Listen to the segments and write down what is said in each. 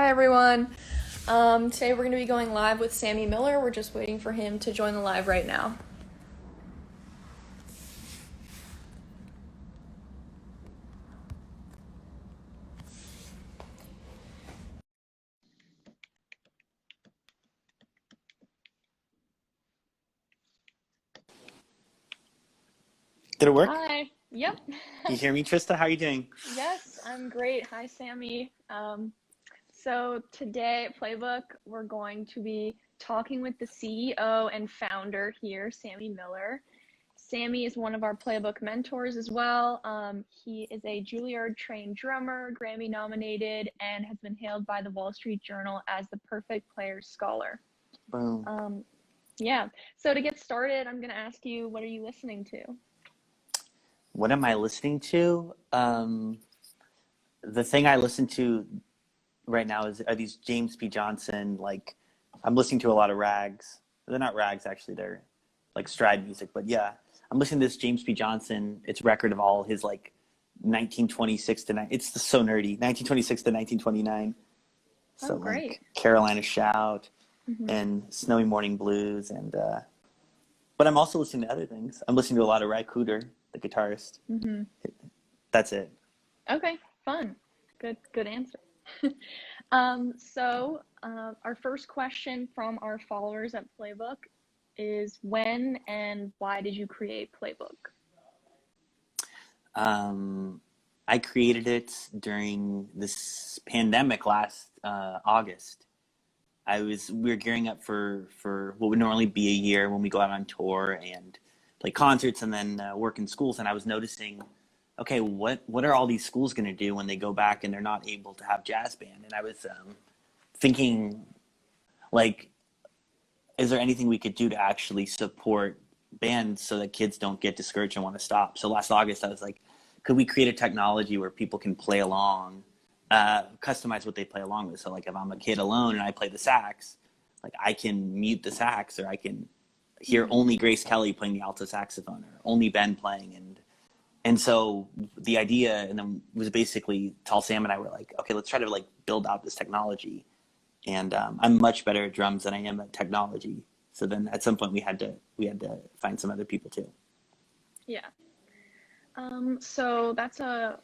Hi everyone. Today we're going to be going live with Sammy Miller. We're just waiting for him to join the live right now. Did it work? Hi. Yep. You hear me, Trista? How are you doing? Yes, I'm great. Hi, Sammy. So today at Playbook, we're going to be talking with the CEO and founder here, Sammy Miller. Sammy is one of our Playbook mentors as well. He is a Juilliard-trained drummer, Grammy nominated, and has been hailed by the Wall Street Journal as the perfect player scholar. Boom. Yeah. So to get started, I'm going to ask you, what are you listening to? What am I listening to? The thing I listen to right now are these James P. Johnson, like, I'm listening to a lot of rags. They're not rags, actually. They're like stride music. But yeah, I'm listening to this James P. Johnson. It's record of all his, like, 1926 to 9. It's so nerdy. 1926 to 1929. Oh, So, great. like, Carolina Shout Mm-hmm. and Snowy Morning Blues but I'm also listening to other things. I'm listening to a lot of Ry Cooder, the guitarist. Mm-hmm. That's it. Okay, fun. Good answer. Our first question from our followers at Playbook is when and why did you create Playbook? Um, I created it during this pandemic last August. We were gearing up for what would normally be a year when we go out on tour and play concerts and then work in schools. And I was noticing, okay, what are all these schools going to do when they go back and they're not able to have jazz band? And I was thinking, like, is there anything we could do to actually support bands so that kids don't get discouraged and want to stop? So last August, I was like, could we create a technology where people can play along, customize what they play along with? So, like, if I'm a kid alone and I play the sax, like, I can mute the sax, or I can hear Mm-hmm. only Grace Kelly playing the alto saxophone, or only Ben playing. And so the idea, and then, was basically, Tall Sam and I were like, okay, let's try to, like, build out this technology. And I'm much better at drums than I am at technology. So then at some point we had to find some other people too. Yeah. So that's the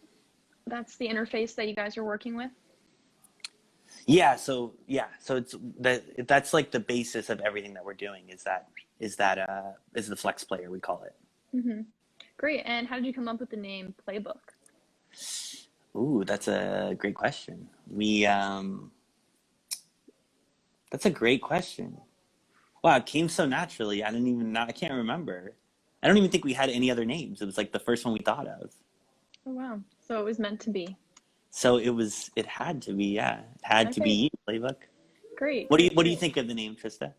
interface that you guys are working with. So that's like the basis of everything that we're doing, is the flex player, we call it. Mm-hmm. Great. And how did you come up with the name Playbook? Ooh, that's a great question. We That's a great question. Wow, it came so naturally. I can't remember. I don't even think we had any other names. It was like the first one we thought of. Oh, wow. So it was meant to be. So it had to be, yeah. It had to be Okay, you, Playbook. great. What do you Great. think of the name, Trista?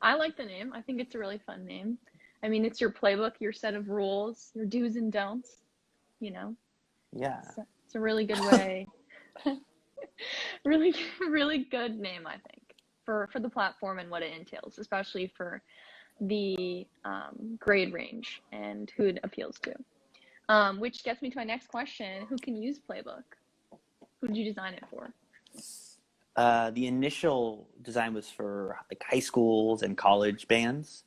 I like the name. I think it's a really fun name. I mean, it's your playbook, your set of rules, your do's and don'ts, you know. Yeah. It's a really good way. Really, really good name, I think, for the platform and what it entails, especially for the grade range and who it appeals to. Which gets me to my next question. Who can use Playbook? Who did you design it for? The initial design was for, like, high schools and college bands,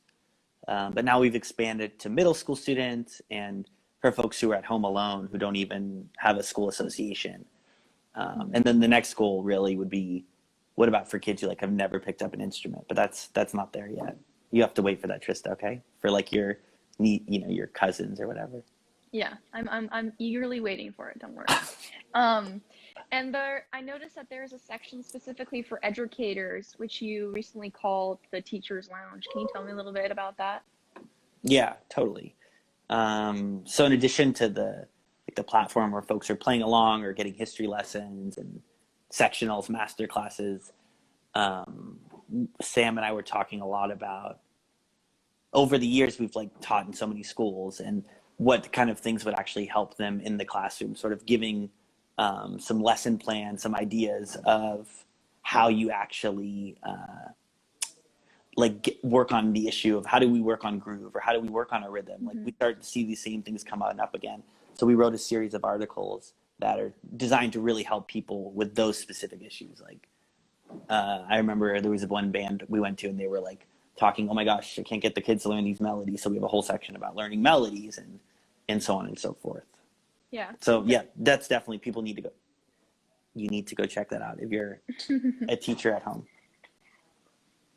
but now we've expanded to middle school students and for folks who are at home alone who don't even have a school association. Mm-hmm. And then the next goal really would be, what about for kids who, like, have never picked up an instrument? But that's not there yet. You have to wait for that, Trista. Okay, for, like, your cousins or whatever. Yeah, I'm eagerly waiting for it. Don't worry. Um, and I noticed that there is a section specifically for educators, which you recently called the Teachers Lounge. Can you tell me a little bit about that? Yeah, totally. So in addition to the platform where folks are playing along or getting history lessons and sectionals, master classes, um, Sam and I were talking a lot about, over the years we've, like, taught in so many schools, and what kind of things would actually help them in the classroom, sort of giving some lesson plans, some ideas of how you actually work on the issue of how do we work on groove, or how do we work on a rhythm. Like, Mm-hmm. we start to see these same things come out and up again. So we wrote a series of articles that are designed to really help people with those specific issues. Like, I remember there was one band we went to and they were like talking, oh my gosh, I can't get the kids to learn these melodies. So we have a whole section about learning melodies and so on and so forth. Yeah. So yeah, that's definitely, people need to go. You need to go check that out if you're a teacher at home.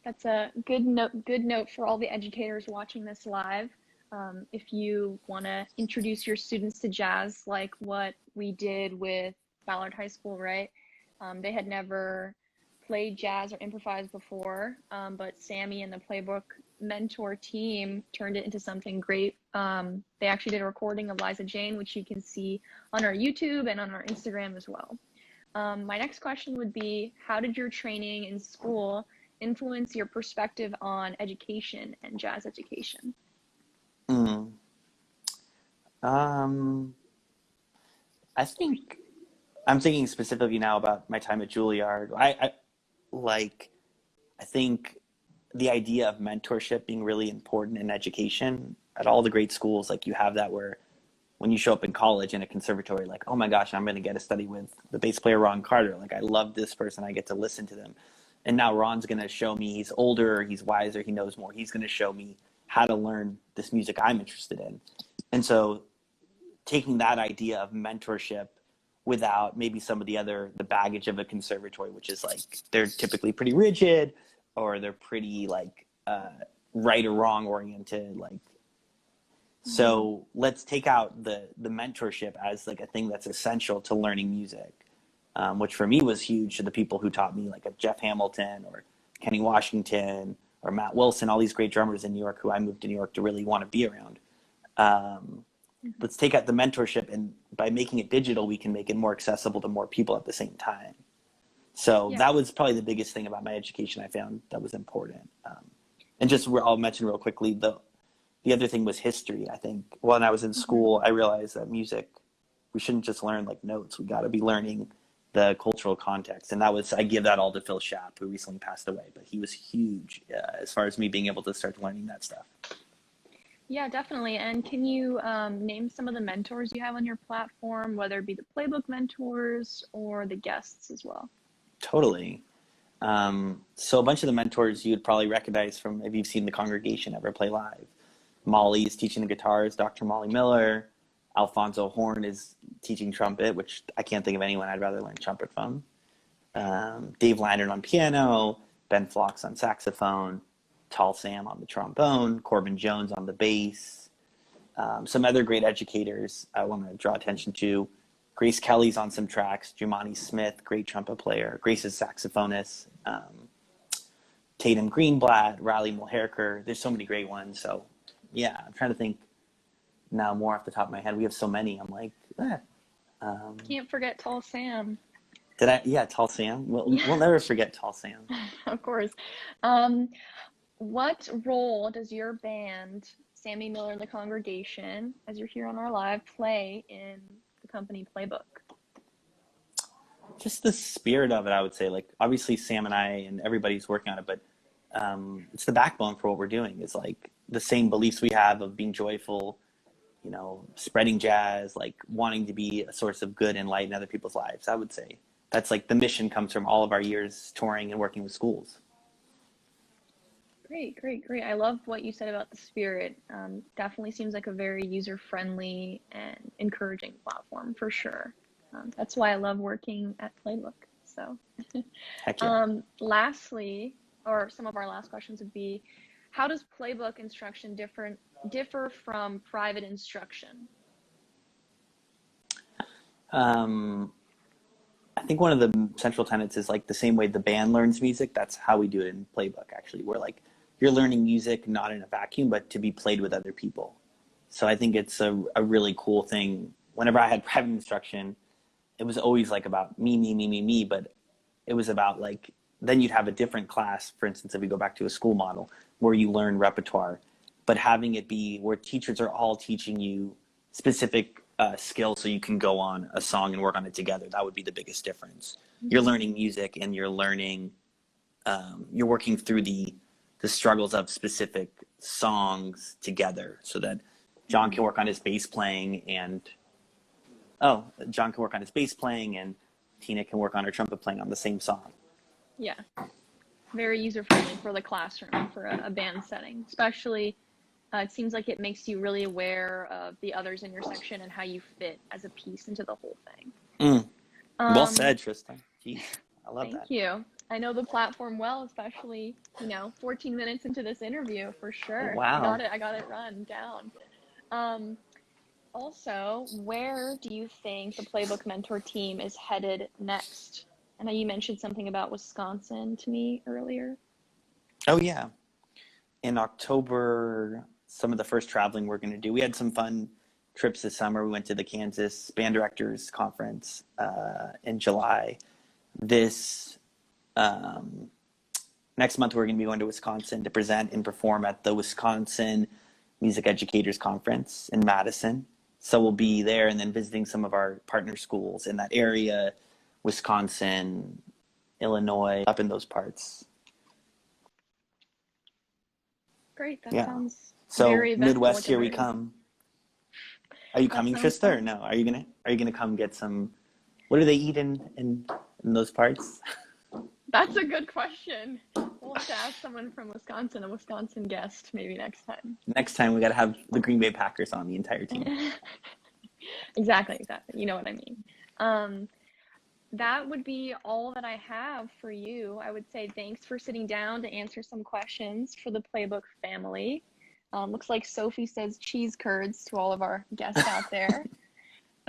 That's a good note for all the educators watching this live. If you want to introduce your students to jazz, like what we did with Ballard High School, right? They had never played jazz or improvised before, but Sammy and the Playbook mentor team turned it into something great. They actually did a recording of Liza Jane, which you can see on our YouTube and on our Instagram as well. My next question would be, how did your training in school influence your perspective on education and jazz education? I think I'm thinking specifically now about my time at Juilliard. I think the idea of mentorship being really important in education at all the great schools, like you have that where when you show up in college in a conservatory, like, oh my gosh, I'm going to get to study with the bass player, Ron Carter. Like, I love this person. I get to listen to them. And now Ron's going to show me, he's older, he's wiser, he knows more. He's going to show me how to learn this music I'm interested in. And so taking that idea of mentorship without maybe some of the baggage of a conservatory, which is like, they're typically pretty rigid or they're pretty like right or wrong oriented. Like, so let's take out the mentorship as like a thing that's essential to learning music, which for me was huge. To the people who taught me, like a Jeff Hamilton or Kenny Washington or Matt Wilson, all these great drummers in New York who I moved to New York to really want to be around. Let's take out the mentorship, and by making it digital, we can make it more accessible to more people at the same time. So that was probably the biggest thing about my education I found that was important. And just I'll mention real quickly, the other thing was history. I think when I was in school, I realized that music, we shouldn't just learn like notes. We got to be learning the cultural context. And I give that all to Phil Schaap, who recently passed away, but he was huge as far as me being able to start learning that stuff. Yeah, definitely. And can you name some of the mentors you have on your platform, whether it be the Playbook mentors or the guests as well? Totally. So a bunch of the mentors you would probably recognize from if you've seen the congregation ever play live. Molly is teaching the guitars, Dr. Molly Miller. Alfonso Horn is teaching trumpet, which I can't think of anyone I'd rather learn trumpet from. Dave Lannert on piano, Ben Phlox on saxophone, Tall Sam on the trombone, Corbin Jones on the bass. Some other great educators I want to draw attention to. Grace Kelly's on some tracks, Jumani Smith, great trumpet player, Grace's saxophonist, Tatum Greenblatt, Riley Mulherker. There's so many great ones. So yeah, I'm trying to think now more off the top of my head. We have so many. I'm like, Can't forget Tall Sam. Did I? Yeah, Tall Sam. We'll never forget Tall Sam. Of course. What role does your band, Sammy Miller and the Congregation, as you're here on our live, play in the company Playbook? Just the spirit of it, I would say. Like, obviously Sam and I and everybody's working on it, but it's the backbone for what we're doing. It's like the same beliefs we have of being joyful, you know, spreading jazz, like wanting to be a source of good and light in other people's lives. I would say that's like the mission comes from all of our years touring and working with schools. Great. I love what you said about the spirit. Definitely seems like a very user-friendly and encouraging platform for sure. That's why I love working at Playbook. So, Heck yeah. Lastly, or some of our last questions would be, how does Playbook instruction differ from private instruction? I think one of the central tenets is like the same way the band learns music. That's how we do it in Playbook, actually. We're like, you're learning music not in a vacuum, but to be played with other people. So I think it's a really cool thing. Whenever I had private instruction, it was always like about me, but it was about like, then you'd have a different class, for instance, if we go back to a school model, where you learn repertoire, but having it be where teachers are all teaching you specific skills so you can go on a song and work on it together. That would be the biggest difference. You're learning music and you're learning, you're working through the struggles of specific songs together so that John can work on his bass playing and oh, John can work on his bass playing and Tina can work on her trumpet playing on the same song. Yeah. Very user-friendly for the classroom, for a band setting. Especially, it seems like it makes you really aware of the others in your section and how you fit as a piece into the whole thing. Well said, Tristan. Jeez, I love that. Thank you. I know the platform well, especially, 14 minutes into this interview, for sure. Wow. I got it run down. Also, where do you think the Playbook Mentor team is headed next? I know you mentioned something about Wisconsin to me earlier. Oh, yeah. In October, some of the first traveling we're going to do. We had some fun trips this summer. We went to the Kansas Band Directors Conference in July. This next month, we're going to be going to Wisconsin to present and perform at the Wisconsin Music Educators Conference in Madison. So we'll be there and then visiting some of our partner schools in that area, Wisconsin, Illinois, up in those parts. Great. That sounds so very Midwest, here we come. Are you coming, Trista, fun. or no? Are you gonna come get some? What do they eat in those parts? That's a good question. We'll have to ask someone from Wisconsin, a Wisconsin guest, maybe next time. Next time we got to have the Green Bay Packers on, the entire team. Exactly. You know what I mean. That would be all that I have for you. I would say thanks for sitting down to answer some questions for the Playbook family. Looks like Sophie says cheese curds to all of our guests out there.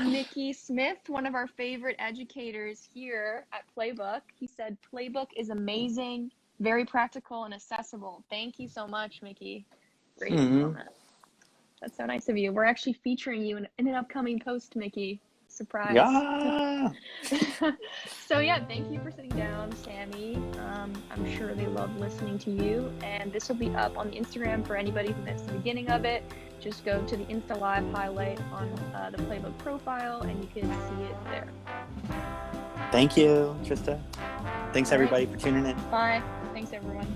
Mickey Smith, one of our favorite educators here at Playbook, he said, Playbook is amazing, very practical and accessible. Thank you so much, Mickey. Great comment. That's so nice of you. We're actually featuring you in an upcoming post, Mickey. Surprise. Yeah. So yeah, thank you for sitting down, Sammy. I'm sure they love listening to you. And this will be up on the Instagram for anybody who missed the beginning of it. Just go to the Insta Live highlight on the Playbook profile and you can see it there. Thank you, Trista. Thanks everybody for tuning in. Bye. Thanks everyone.